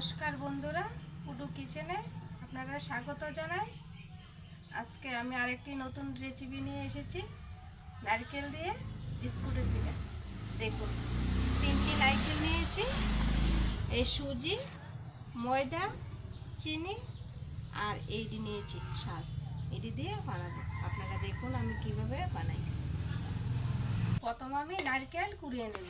নমস্কার বন্ধুরা, পুটু কিচেনে আপনারা স্বাগত জানাই। আজকে আমি আরেকটি নতুন রেসিপি নিয়ে এসেছি, নারকেল দিয়ে বিস্কুটের পিঠা। দেখুন, 3টি নারকেল নিয়েছি, এই সুজি, ময়দা, চিনি আর এইটি নিয়েছি শাঁস। এটি দিয়ে বানাবো। আপনারা দেখুন আমি কিভাবে বানাই। প্রথম আমি নারকেল কুড়িয়ে নেব।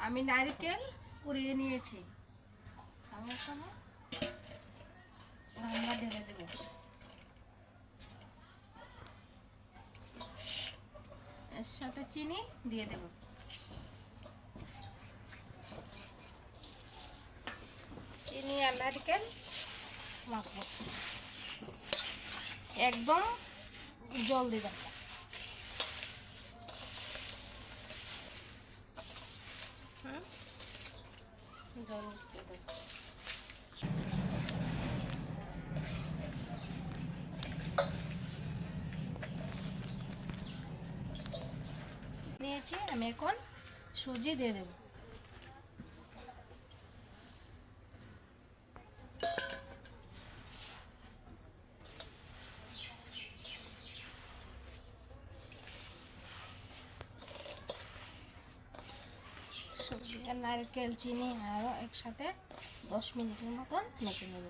আমি নারকেল কুড়িয়ে নিয়েছি, আমি এখন রান্না ঢেলে দেব। এর সাথে চিনি দিয়ে দেব। চিনি আর নারকেল মাখবো, একদম জল দিবা। জল নিয়েছি, আমি এখন সুজি দিয়ে দেব। সুজি আর নারকেল চিনি আরও একসাথে 10 মিনিটের মতন মেখে নেব।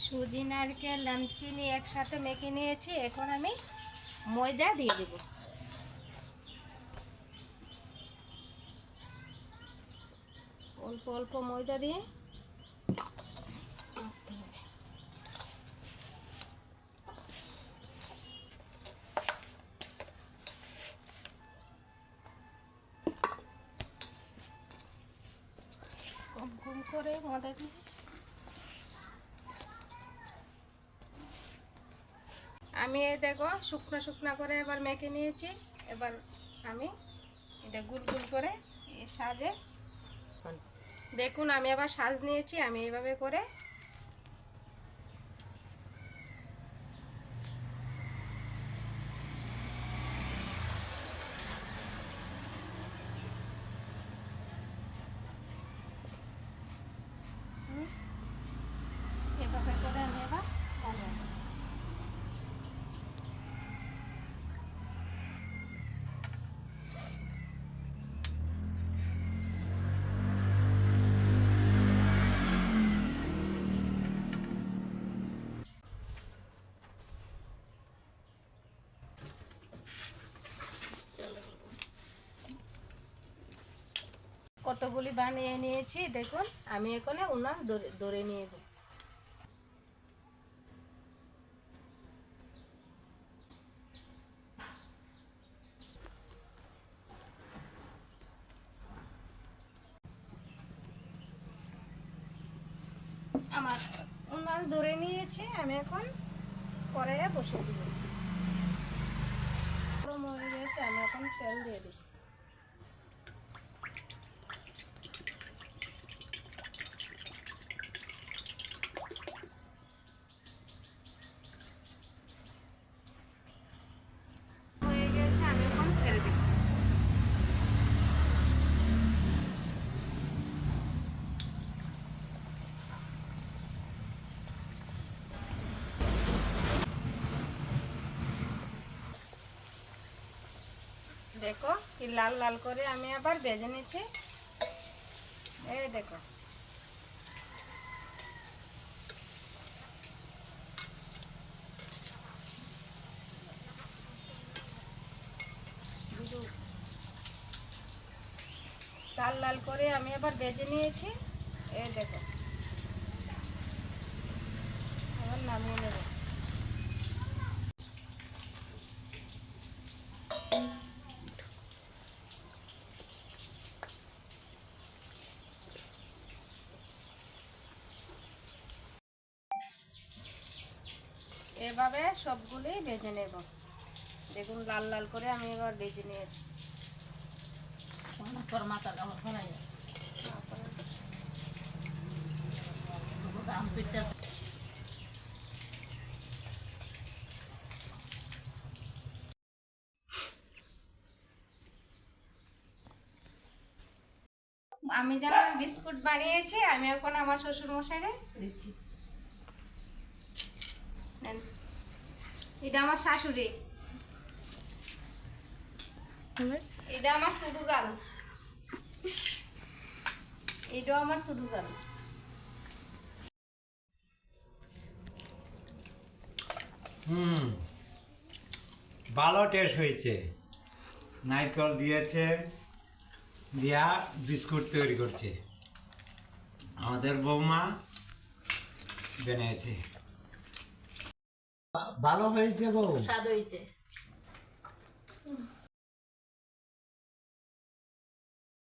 সুজি নারকেল আর চিনি একসাথে মেখে নিয়েছি, এখন আমি ময়দা দিয়ে দেব। অল্প অল্প ময়দা দিয়ে মাখতে হবে। কম কম করে ময়দা দিয়ে আমি এই দেখো শুকনো শুকনো করে এবার মেখে নিয়েছি। এবার আমি এটা গুল গুল করে এই সাজে দেখুন, আমি আবার সাজ নিয়েছি। আমি এইভাবে করে এভাবে করে আমি এবার বানাবো। কতগুলি বানিয়ে নিয়েছি দেখুন, আমি এখানে উনান ধরে নিয়ে যাব। আমার উনান ধরে নিয়েছি, আমি এখন কড়াইয়ে বসে দিব। গরম হয়ে গেছে, আমি এখন তেল দিয়ে দিই। হয়ে গেছে, আমি এখন ছেড়ে দিই। দেখো কি লাল লাল করে আমি আবার ভেজে নিচ্ছি। এই দেখো, লাল লাল করে আমি আবার ভেজে নিয়েছি। এই দেখো, আবার নামিয়ে নেব। এভাবে সবগুলোই ভেজে নেব। দেখুন লাল লাল করে আমি এবার ভেজে নিয়েছি। তোর মাথাটা আমার ফেলাই যায়। আমসুইটটা আমি যেন বিস্কুট বানিয়েছি, আমি এখন আমার শ্বশুর মশাইরে দিচ্ছি। নেন। এটা আমার শাশুড়ি, এটা আমার ছোট জাল, এটাও আমার ছোট জাল। ভালো টেস্ট হয়েছে। নারকেল দিয়েছে, দিয়া বিস্কুট তৈরি করছে আমাদের বৌমা বানিয়েছে। ভালো হয়েছে বউ। স্বাদ হয়েছে।